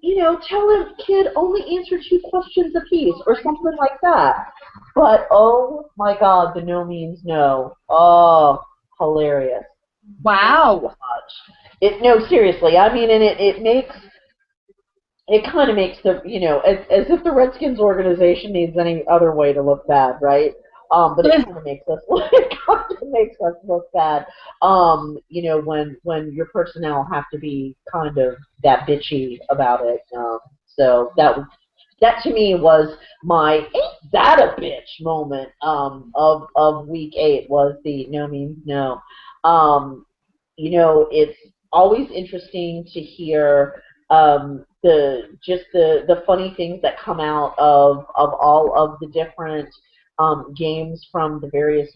tell him, kid, only answer 2 questions apiece or something like that. But, oh my God, the no means no. Oh, hilarious. Wow. So much. No, seriously. I mean, and it kind of makes as if the Redskins organization needs any other way to look bad, right? But it kind of makes us look bad. When your personnel have to be kind of that bitchy about it. So that to me was my ain't that a bitch moment of week 8 was the no means no. It's always interesting to hear the funny things that come out of all of the different games from the various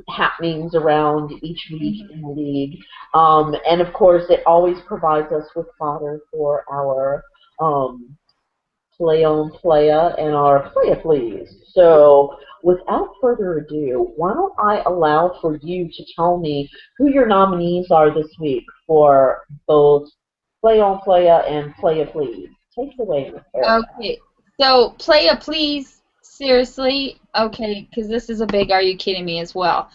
happenings around each week in the league, and of course it always provides us with fodder for our play on playa and our playa please. So without further ado, why don't I allow for you to tell me who your nominees are this week for both play on playa and playa please. Take it away, Miss Erica. Okay, so playa please, seriously, okay, because this is a big are you kidding me as well.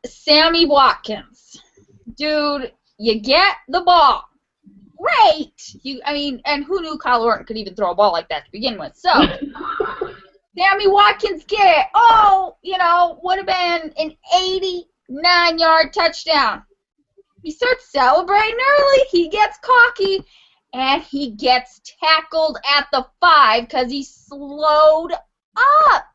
Sammy Watkins, dude, you get the ball. Great! And who knew Kyle Orton could even throw a ball like that to begin with? So, Sammy Watkins get it. Oh, would have been an 89-yard touchdown. He starts celebrating early. He gets cocky, and he gets tackled at the 5 because he slowed up.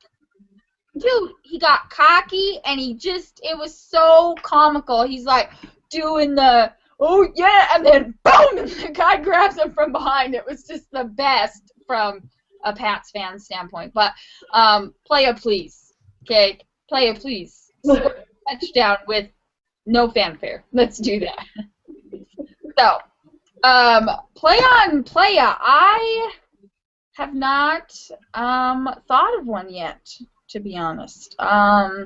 Dude, he got cocky, and it was so comical. He's like doing the, oh yeah, and then boom, and the guy grabs him from behind. It was just the best from a Pats fan standpoint. But playa please, okay, playa please. Touchdown with no fanfare. Let's do that. So, play on playa. I have not thought of one yet, to be honest. I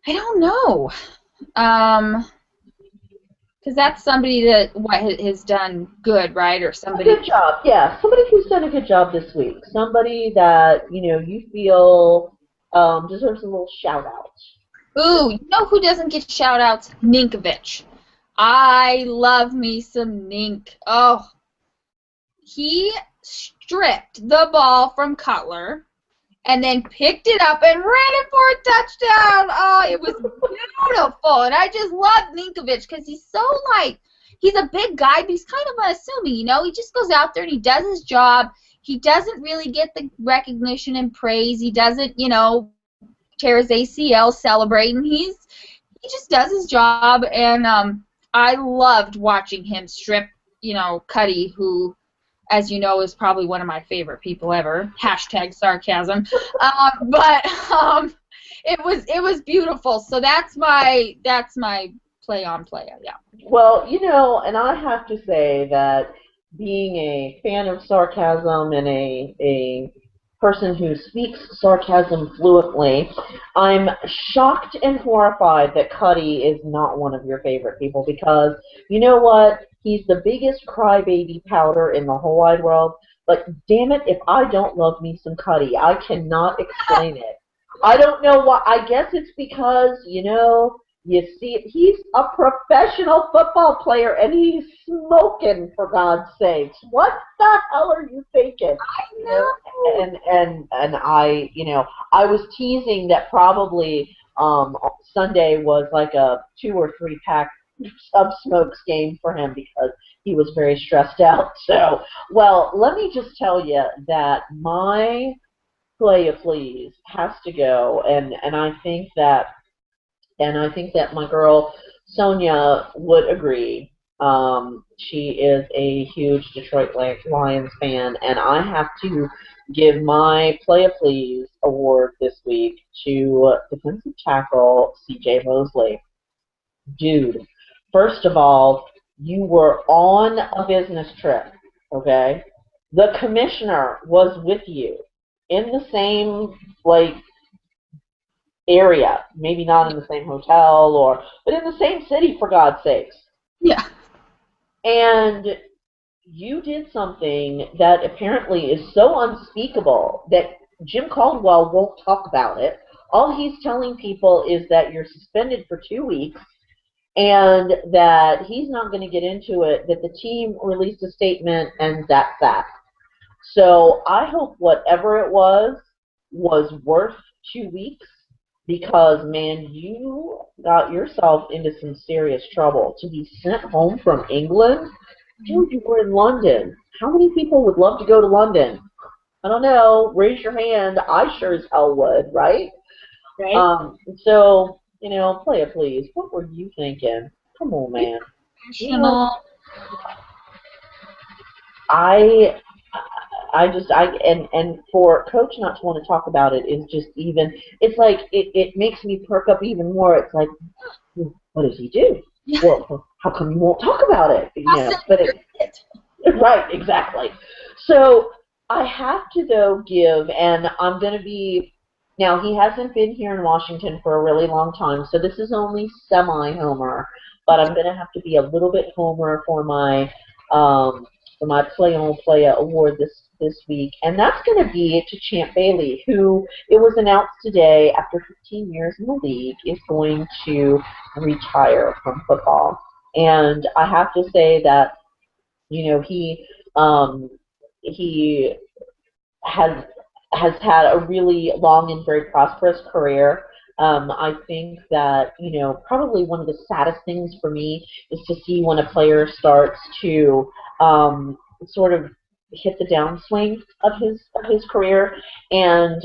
don't know. Because that's somebody that has done good, right? Or somebody. A good job, yeah. Somebody who's done a good job this week. Somebody that you feel deserves a little shout out. Ooh, you know who doesn't get shout outs? Ninkovich. I love me some Nink. Oh, he stripped the ball from Cutler and then picked it up and ran it for a touchdown. Oh, it was beautiful. And I just love Ninkovich because he's so, he's a big guy, but he's kind of unassuming, He just goes out there and he does his job. He doesn't really get the recognition and praise. He doesn't, tear his ACL celebrating. He just does his job, and I loved watching him strip, Cuddy, who, as you know, is probably one of my favorite people ever. # sarcasm. But it was beautiful. So that's my play on playa. Yeah. Well, and I have to say that being a fan of sarcasm and a person who speaks sarcasm fluently, I'm shocked and horrified that Cuddy is not one of your favorite people because, you know what? He's the biggest crybaby powder in the whole wide world. But damn it, if I don't love me some Cuddy, I cannot explain it. I don't know why. I guess it's because, you see, he's a professional football player, and he's smoking, for God's sakes. What the hell are you thinking? I know. And I, I was teasing that probably Sunday was like a 2 or 3 pack of smokes game for him because he was very stressed out. So, well, let me just tell you that my playa please has to go, and I think that my girl Sonia would agree. She is a huge Detroit Lions fan, and I have to give my Playa Please award this week to defensive tackle C.J. Mosley. Dude, first of all, You were on a business trip, okay? The commissioner was with you in the same, like, area, maybe not in the same hotel but in the same city, for God's sakes. Yeah. And you did something that apparently is so unspeakable that Jim Caldwell won't talk about it. All he's telling people is that you're suspended for 2 weeks and that he's not going to get into it, that the team released a statement and that's that. So I hope whatever it was worth 2 weeks because, man, you got yourself into some serious trouble. To be sent home from England? Dude, you were in London. How many people would love to go to London? I don't know. Raise your hand. I sure as hell would, right? Right. So, play it please. What were you thinking? Come on, man. You know, Professional. I and for Coach not to want to talk about it is just even. It's like it makes me perk up even more. It's like, what does he do? Yeah. Well, how come you won't talk about it? But it. right, exactly. So I have to though give, and I'm going to be. Now he hasn't been here in Washington for a really long time, so this is only semi-homer. But I'm going to have to be a little bit homer um, for my Play on Playa award this week, and that's going to be to Champ Bailey, who it was announced today after 15 years in the league is going to retire from football. And I have to say that he has had a really long and very prosperous career. I think that probably one of the saddest things for me is to see when a player starts to sort of hit the downswing of his career, and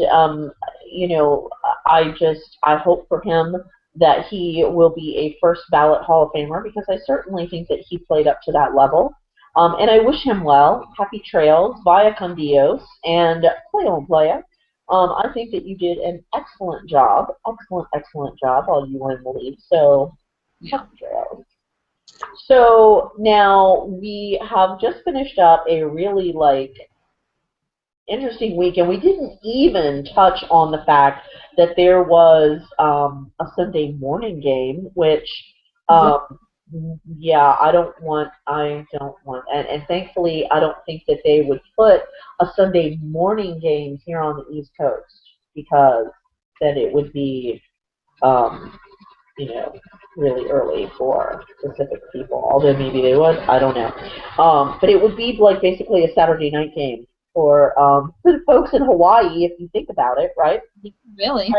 I hope for him that he will be a first ballot Hall of Famer because I certainly think that he played up to that level. And I wish him well. Happy trails, via con Dios, and play on playa. I think that you did an excellent job, excellent job while you were in the league. So, happy trails. So now we have just finished up a really interesting week, and we didn't even touch on the fact that there was a Sunday morning game, which yeah, and thankfully I don't think that they would put a Sunday morning game here on the East Coast because then it would be, um, really early for Pacific people. Although maybe they would, I don't know. But it would be like basically a Saturday night game for the folks in Hawaii, if you think about it, right? Really?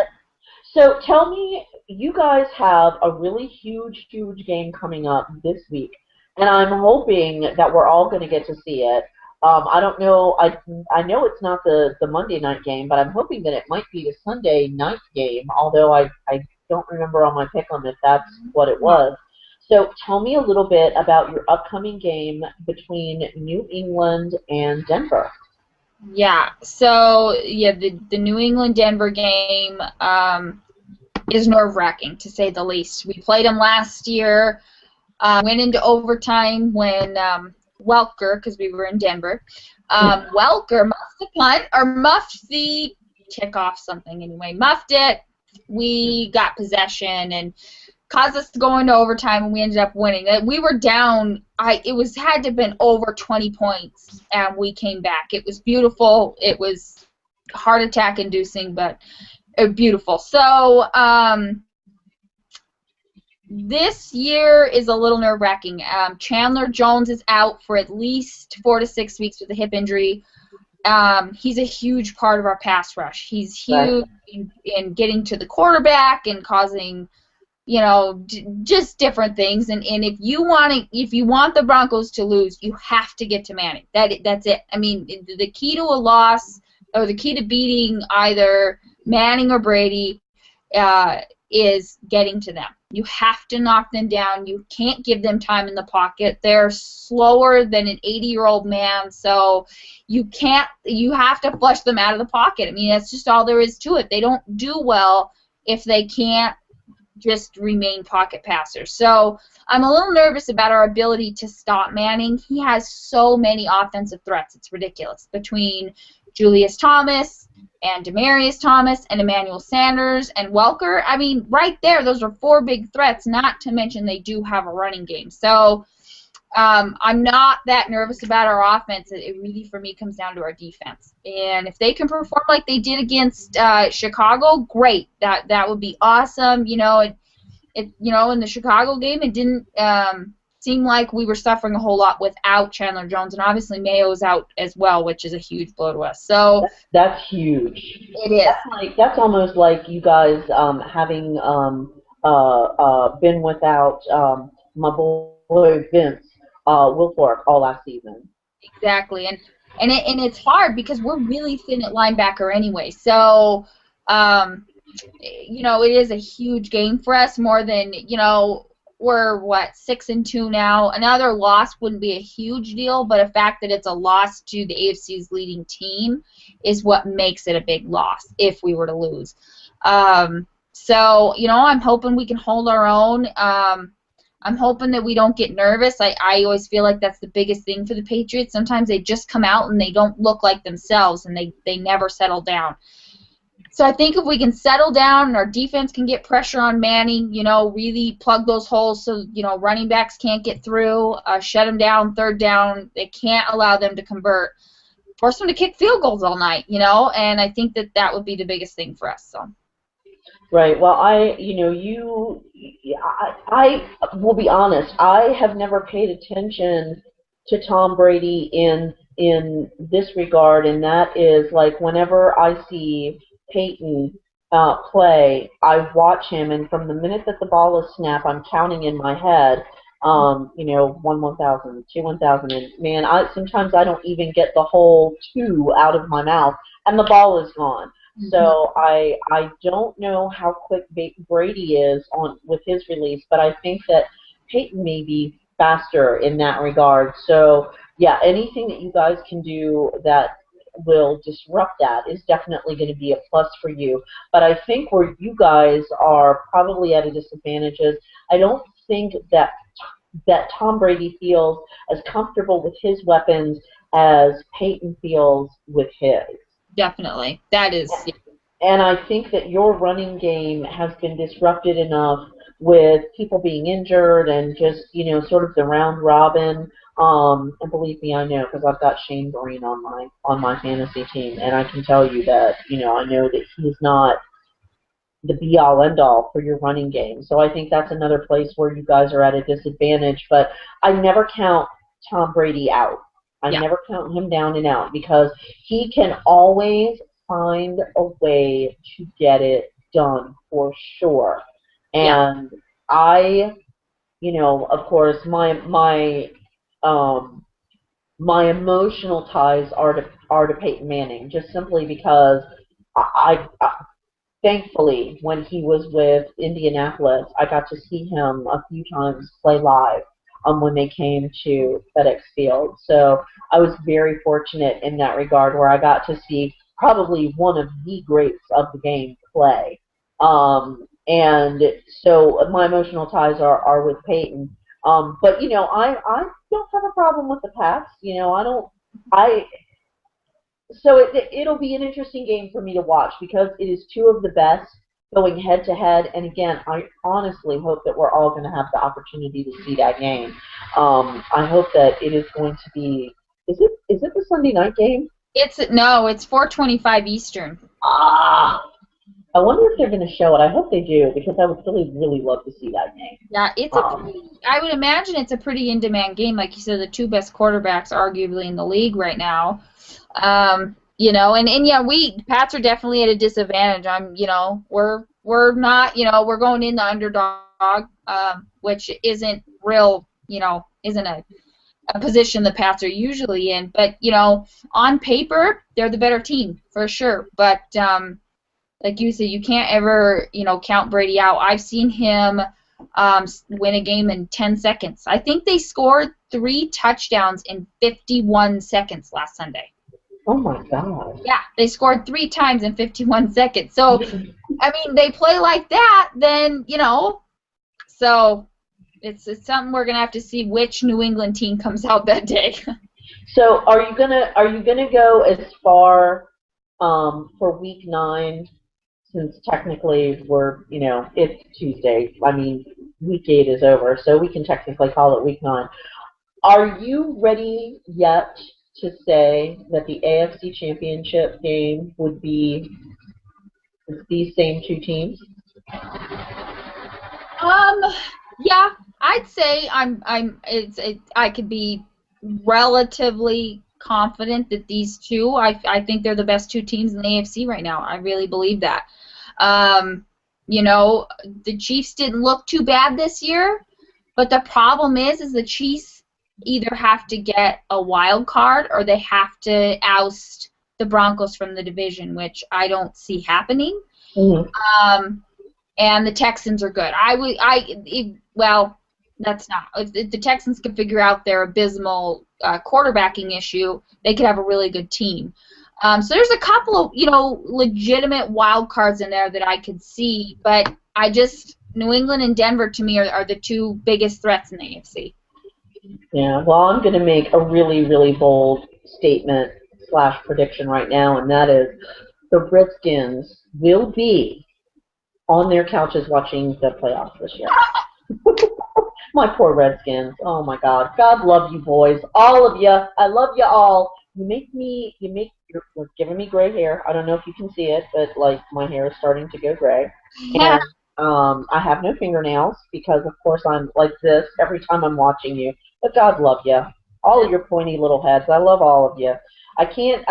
So tell me, you guys have a really huge game coming up this week, and I'm hoping that we're all going to get to see it. I don't know. I know it's not the Monday night game, but I'm hoping that it might be the Sunday night game. Although I don't remember on my pick'em if that's what it was. So tell me a little bit about your upcoming game between New England and Denver. Yeah. So yeah, the New England Denver game is nerve-wracking to say the least. We played them last year. Went into overtime when Welker, because we were in Denver, Welker muffed the punt or muffed the kickoff, something anyway. Muffed it. We got possession and caused us to go into overtime, and we ended up winning. We were down. Had to have been over 20 points, and we came back. It was beautiful. It was heart attack inducing, but beautiful. So this year is a little nerve-wracking. Chandler Jones is out for at least 4 to 6 weeks with a hip injury. He's a huge part of our pass rush. He's huge in getting to the quarterback and causing, just different things. And if you want the Broncos to lose, you have to get to Manning. That's it. I mean, the key to a loss or the key to beating either Manning or Brady is getting to them. You have to knock them down. You can't give them time in the pocket. They're slower than an 80-year-old man, so you have to flush them out of the pocket. I mean, that's just all there is to it. They don't do well if they can't just remain pocket passers. So I'm a little nervous about our ability to stop Manning. He has so many offensive threats. It's ridiculous. Between Julius Thomas and Demarius Thomas and Emmanuel Sanders and Welker, I mean, right there, those are 4 big threats, not to mention they do have a running game. So I'm not that nervous about our offense. It really, for me, comes down to our defense. And if they can perform like they did against Chicago, great. That would be awesome. You know, in the Chicago game, it didn't seem like we were suffering a whole lot without Chandler Jones, and obviously Mayo's out as well, which is a huge blow to us. So that's huge. It is. That's almost like you guys having been without my boy Vince Wilfork all last season. Exactly, and it's hard because we're really thin at linebacker anyway. So, it is a huge game for us. More than we're 6-2 now. Another loss wouldn't be a huge deal, but the fact that it's a loss to the AFC's leading team is what makes it a big loss if we were to lose. So I'm hoping we can hold our own. I'm hoping that we don't get nervous. I always feel like that's the biggest thing for the Patriots. Sometimes they just come out and they don't look like themselves, and they never settle down. So I think if we can settle down and our defense can get pressure on Manning, really plug those holes so, running backs can't get through, shut them down, third down, they can't allow them to convert, force them to kick field goals all night, and I think that would be the biggest thing for us. So. Right. Well, I will be honest. I have never paid attention to Tom Brady in this regard, and that is like whenever I see Peyton play, I watch him, and from the minute that the ball is snapped, I'm counting in my head. 1 1,000, 2 1,000, and man, sometimes I don't even get the whole 2 out of my mouth, and the ball is gone. Mm-hmm. So I don't know how quick Brady is with his release, but I think that Peyton may be faster in that regard. So yeah, anything that you guys can do that will disrupt that is definitely going to be a plus for you. But I think where you guys are probably at a disadvantage is I don't think that Tom Brady feels as comfortable with his weapons as Peyton feels with his. Definitely. That is. And I think that your running game has been disrupted enough with people being injured and just, sort of the round robin. And believe me, I know because I've got Shane Green on my fantasy team, and I can tell you that, I know that he's not the be-all, end-all for your running game. So I think that's another place where you guys are at a disadvantage. But I never count Tom Brady out. I never count him down and out because he can always find a way to get it done for sure. And I, of course, my emotional ties are to Peyton Manning, just simply because I thankfully when he was with Indianapolis, I got to see him a few times play live. When they came to FedEx Field. So I was very fortunate in that regard where I got to see probably one of the greats of the game play. And so my emotional ties are with Peyton. But, I don't have a problem with the Pats. So it'll be an interesting game for me to watch because it is 2 of the best going head-to-head, and again, I honestly hope that we're all going to have the opportunity to see that game. I hope that it is going to be. Is it the Sunday night game? It's 4:25 Eastern. I wonder if they're going to show it. I hope they do because I would really, really love to see that game. Yeah, I would imagine it's a pretty in-demand game, like you said. The 2 best quarterbacks, arguably in the league right now. We Pats are definitely at a disadvantage. We're not, we're going in the underdog, which isn't real, isn't a position the Pats are usually in. But on paper, they're the better team for sure. But like you said, you can't ever, count Brady out. I've seen him win a game in 10 seconds. I think they scored 3 touchdowns in 51 seconds last Sunday. Oh my God. Yeah, they scored 3 times in 51 seconds. So, I mean, they play like that, then, so it's something we're going to have to see which New England team comes out that day. So are you gonna go as far for week 9, since technically it's Tuesday. I mean, week 8 is over, so we can technically call it week 9. Are you ready yet to say that the AFC Championship game would be these same two teams? Um, yeah, I'd say I could be relatively confident that these two, I think they're the best two teams in the AFC right now. I really believe that. Um, the Chiefs didn't look too bad this year, but the problem is the Chiefs either have to get a wild card or they have to oust the Broncos from the division, which I don't see happening. Mm-hmm. And the Texans are good. Well, that's not. If the Texans could figure out their abysmal quarterbacking issue, they could have a really good team. So there's a couple of, legitimate wild cards in there that I could see, but New England and Denver to me are the two biggest threats in the AFC. Yeah, well, I'm going to make a really, really bold statement / prediction right now, and that is the Redskins will be on their couches watching the playoffs this year. My poor Redskins. Oh my God. God love you boys. All of you. I love you all. You're giving me gray hair. I don't know if you can see it, but like my hair is starting to go gray. Yeah. And I have no fingernails because of course I'm like this every time I'm watching you. But God love you. All of your pointy little heads. I love all of you. I can't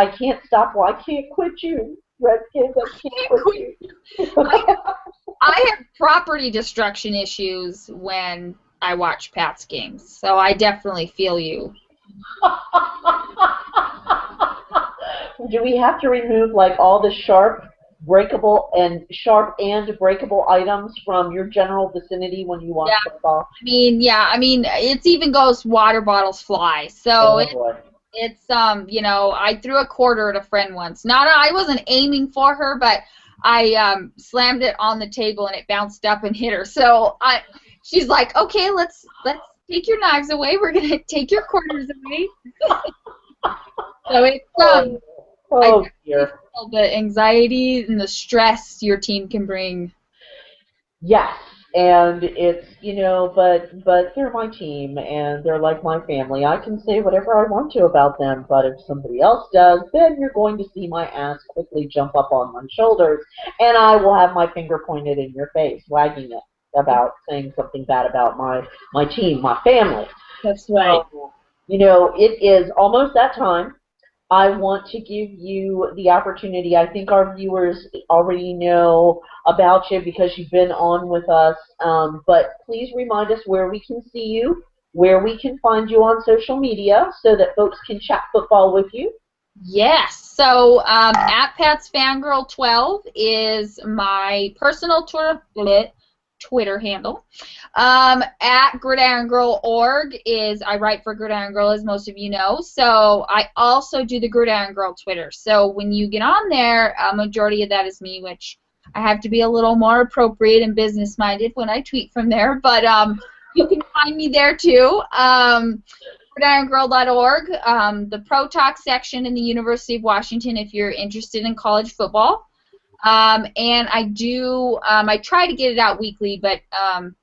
stop. Well, I can't quit you, Redskins. I can't quit you. I have property destruction issues when I watch Pat's games, so I definitely feel you. Do we have to remove like all the sharp and breakable items from your general vicinity when you watch football? I mean, it even goes water bottles fly. So boy. it's I threw a quarter at a friend once. I wasn't aiming for her, but I slammed it on the table and it bounced up and hit her. So she's like, okay, let's take your knives away. We're gonna take your quarters away. So it's I dear. feel the anxiety and the stress your team can bring. Yes, and it's but they're my team and they're like my family. I can say whatever I want to about them, but if somebody else does, then you're going to see my ass quickly jump up on my shoulders, and I will have my finger pointed in your face, wagging it about saying something bad about my team, my family. That's right. It is almost that time. I want to give you the opportunity. I think our viewers already know about you because you've been on with us. But please remind us where we can see you, where we can find you on social media so that folks can chat football with you. Yes. So at Pat's Fangirl 12 is my personal Twitter handle. At GridironGirl.org is I write for Gridiron Girl, as most of you know. So I also do the Gridiron Girl Twitter. So when you get on there, a majority of that is me, which I have to be a little more appropriate and business-minded when I tweet from there. But you can find me there too. GridironGirl.org, the Pro Talk section in the University of Washington if you're interested in college football. And I try to get it out weekly, but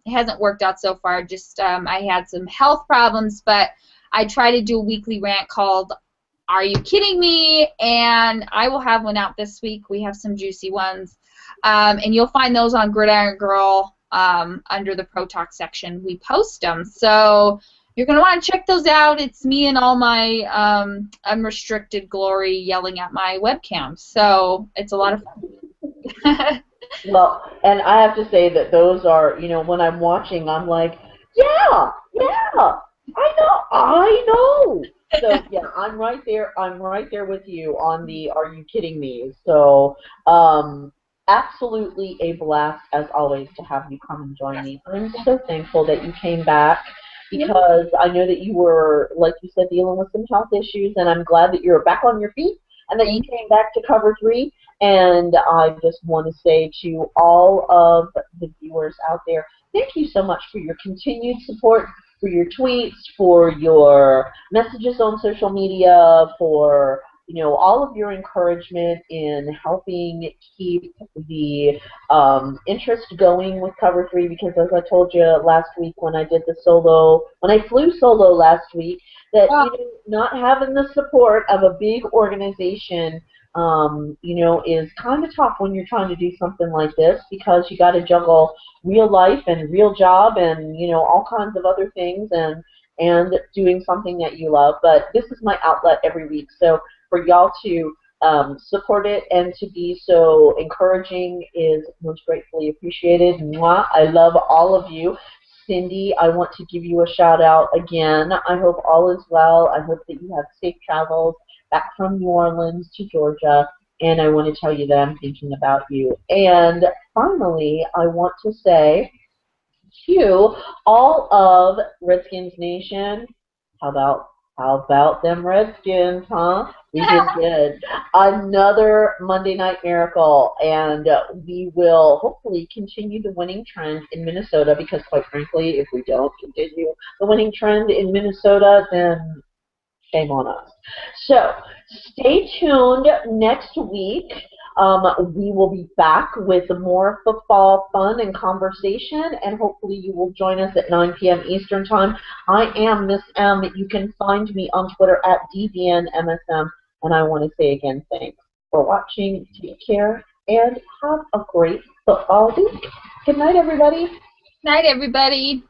it hasn't worked out so far. Just I had some health problems, but I try to do a weekly rant called Are You Kidding Me? And I will have one out this week. We have some juicy ones. And you'll find those on Gridiron Girl under the Pro Talk section. We post them. So you're going to want to check those out. It's me and all my unrestricted glory yelling at my webcam. So it's a lot of fun. Well, and I have to say that those are, when I'm watching, I'm like, yeah, I know. So yeah, I'm right there with you on the Are You Kidding Me? So absolutely a blast as always to have you come and join me. I'm so thankful that you came back because I know that you were, like you said, dealing with some health issues, and I'm glad that you're back on your feet and that you came back to Cover 3. And I just want to say to all of the viewers out there, thank you so much for your continued support, for your tweets, for your messages on social media, for all of your encouragement in helping keep the interest going with Cover 3, because as I told you last week when I flew solo last week, that not having the support of a big organization is kind of tough when you're trying to do something like this, because you got to juggle real life and real job and all kinds of other things, and doing something that you love. But this is my outlet every week, so for y'all to support it and to be so encouraging is most gratefully appreciated. Mwah. I love all of you. Cindy, I want to give you a shout out again. I hope all is well. I hope that you have safe travels back from New Orleans to Georgia, and I want to tell you that I'm thinking about you. And finally, I want to say to all of Redskins Nation, how about them Redskins, huh? We did good. Another Monday Night Miracle, and we will hopefully continue the winning trend in Minnesota, because quite frankly, if we don't continue the winning trend in Minnesota, then shame on us. So stay tuned next week. We will be back with more football fun and conversation, and hopefully you will join us at 9 p.m. Eastern Time. I am Miss M. You can find me on Twitter at DVNMSM, and I want to say again, thanks for watching. Take care, and have a great football week. Good night, everybody. Night, everybody.